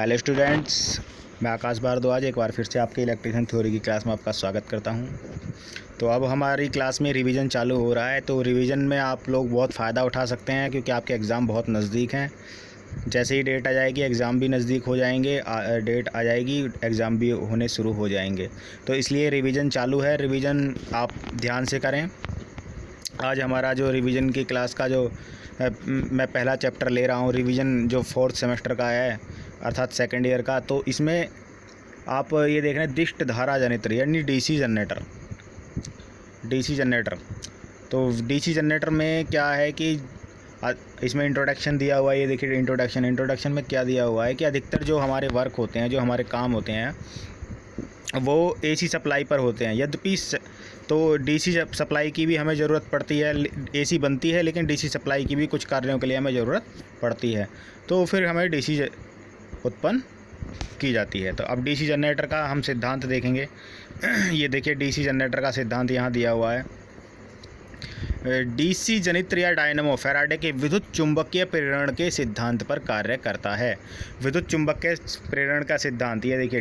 Hello students, मैं आकाश भारद्वाज एक बार फिर से आपके इलेक्ट्रिशियन थ्योरी की क्लास में आपका स्वागत करता हूं। तो अब हमारी क्लास में रिवीजन चालू हो रहा है। तो रिवीजन में आप लोग बहुत फ़ायदा उठा सकते हैं क्योंकि आपके एग्ज़ाम बहुत नज़दीक हैं। जैसे ही डेट आ जाएगी एग्ज़ाम भी नज़दीक हो जाएंगे, डेट आ जाएगी एग्ज़ाम भी होने शुरू हो जाएंगे। तो इसलिए रिवीजन चालू है, रिवीजन आप ध्यान से करें। आज हमारा जो रिवीजन की क्लास का जो मैं पहला चैप्टर ले रहा हूँ, रिवीजन जो 4th सेमेस्टर का है अर्थात सेकेंड ईयर का। तो इसमें आप ये देख रहे हैं दिष्ट धारा जनित्र यानी डीसी जनरेटर। तो डीसी जनरेटर में क्या है कि इसमें इंट्रोडक्शन दिया हुआ है। ये देखिए इंट्रोडक्शन में क्या दिया हुआ है कि अधिकतर जो हमारे वर्क होते हैं, जो हमारे काम होते हैं, वो एसी सप्लाई पर होते हैं। यद्यपि तो डीसी सप्लाई की भी हमें ज़रूरत पड़ती है। एसी बनती है लेकिन डीसी सप्लाई की भी कुछ कार्यों के लिए हमें ज़रूरत पड़ती है। तो फिर हमें डीसी उत्पन्न की जाती है। तो अब डीसी जनरेटर का हम सिद्धांत देखेंगे। ये देखिए डीसी जनरेटर का सिद्धांत यहाँ दिया हुआ है। डीसी जनित्र या डायनमो फैराडे के विद्युत चुंबकीय प्रेरण के सिद्धांत पर कार्य करता है। विद्युत चुंबकीय प्रेरण का सिद्धांत, ये देखिए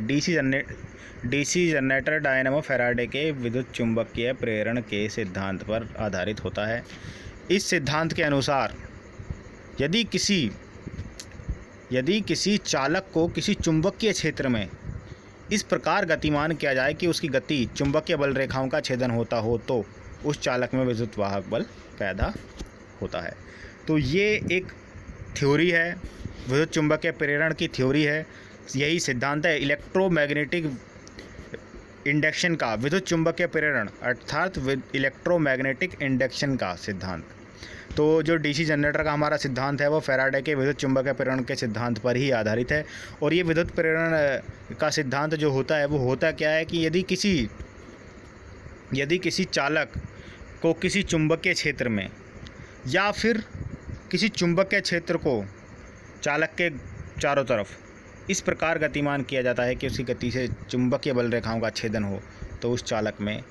डीसी जनरेटर डायनमो फैराडे के विद्युत चुंबकीय प्रेरण के सिद्धांत पर आधारित होता है। इस सिद्धांत के अनुसार यदि किसी चालक को किसी चुंबकीय क्षेत्र में इस प्रकार गतिमान किया जाए कि उसकी गति चुंबकीय बल रेखाओं का छेदन होता हो तो उस चालक में विद्युत वाहक बल पैदा होता है। तो ये एक थ्योरी है, विद्युत चुंबकीय प्रेरण की थ्योरी है। यही सिद्धांत है इलेक्ट्रोमैग्नेटिक इंडक्शन का, विद्युत चुंबकीय प्रेरण अर्थात इलेक्ट्रोमैग्नेटिक इंडक्शन का सिद्धांत। तो जो डीसी जनरेटर का हमारा सिद्धांत है वो फैराडे के विद्युत चुंबकीय प्रेरण के सिद्धांत पर ही आधारित है। और ये विद्युत प्रेरण का सिद्धांत जो होता है वो होता क्या है कि यदि किसी चालक को किसी चुंबकीय क्षेत्र में या फिर किसी चुंबकीय क्षेत्र को चालक के चारों तरफ इस प्रकार गतिमान किया जाता है कि उसकी गति से चुंबकीय बल रेखाओं का छेदन हो तो उस चालक में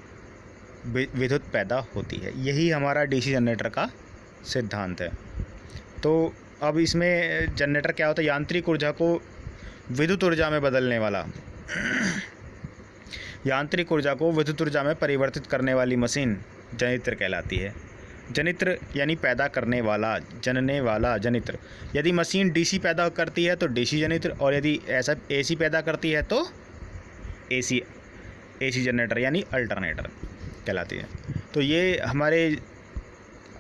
विद्युत पैदा होती है। यही हमारा डीसी जनरेटर का सिद्धांत है। तो अब इसमें जनरेटर क्या होता है? यांत्रिक ऊर्जा को विद्युत ऊर्जा में बदलने वाला, यांत्रिक ऊर्जा को विद्युत ऊर्जा में परिवर्तित करने वाली मशीन जनित्र कहलाती है। जनित्र यानी पैदा करने वाला, जनने वाला जनित्र। यदि मशीन डीसी पैदा करती है तो डीसी जनित्र, और यदि ऐसा एसी पैदा करती है तो एसी जनरेटर यानी अल्टरनेटर कहलाती है। तो ये हमारे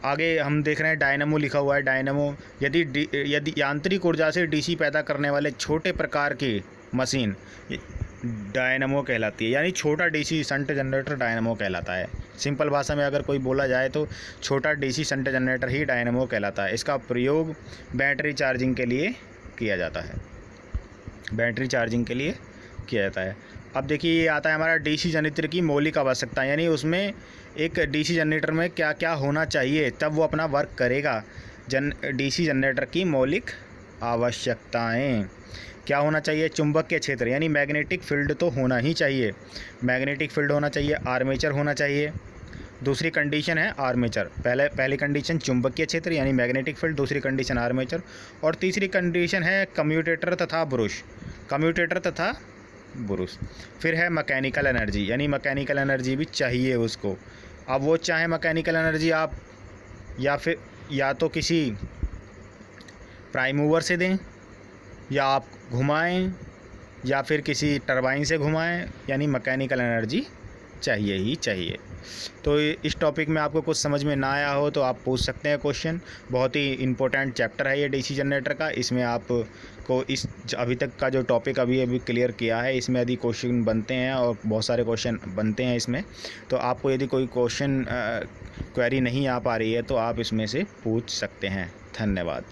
आगे हम देख रहे हैं डायनमो लिखा हुआ है। डायनमो यदि यांत्रिक ऊर्जा से डीसी पैदा करने वाले छोटे प्रकार की मशीन डायनमो कहलाती है, यानी छोटा डीसी शंट जनरेटर डायनमो कहलाता है। सिंपल भाषा में अगर कोई बोला जाए तो छोटा डीसी शंट जनरेटर ही डायनमो कहलाता है। इसका प्रयोग बैटरी चार्जिंग के लिए किया जाता है। अब देखिए ये आता है हमारा डीसी जनरेटर की मौलिक आवश्यकता, यानी उसमें एक डीसी जनरेटर में क्या क्या होना चाहिए तब वो अपना वर्क करेगा। डीसी जनरेटर की मौलिक आवश्यकताएं क्या होना चाहिए? चुंबकीय क्षेत्र यानी मैग्नेटिक फील्ड तो होना ही चाहिए। मैग्नेटिक फील्ड होना चाहिए, आर्मेचर होना चाहिए। दूसरी कंडीशन है आर्मेचर। पहली कंडीशन चुंबकीय क्षेत्र यानी मैग्नेटिक फील्ड, दूसरी कंडीशन आर्मेचर, और तीसरी कंडीशन है कम्यूटेटर तथा ब्रुश। फिर है मैकेनिकल एनर्जी, यानी मैकेनिकल एनर्जी भी चाहिए उसको। अब वो चाहे मैकेनिकल एनर्जी आप या तो किसी प्राइम मूवर से दें, या आप घुमाएं, या फिर किसी टरबाइन से घुमाएं, यानी मैकेनिकल एनर्जी चाहिए ही चाहिए। तो इस टॉपिक में आपको कुछ समझ में ना आया हो तो आप पूछ सकते हैं क्वेश्चन। बहुत ही इम्पोर्टेंट चैप्टर है ये डीसी जनरेटर का। इसमें आपको अभी तक का जो टॉपिक अभी क्लियर किया है, इसमें यदि क्वेश्चन बनते हैं और बहुत सारे क्वेश्चन बनते हैं इसमें, तो आपको यदि कोई क्वेश्चन क्वेरी नहीं आ पा रही है तो आप इसमें से पूछ सकते हैं। धन्यवाद।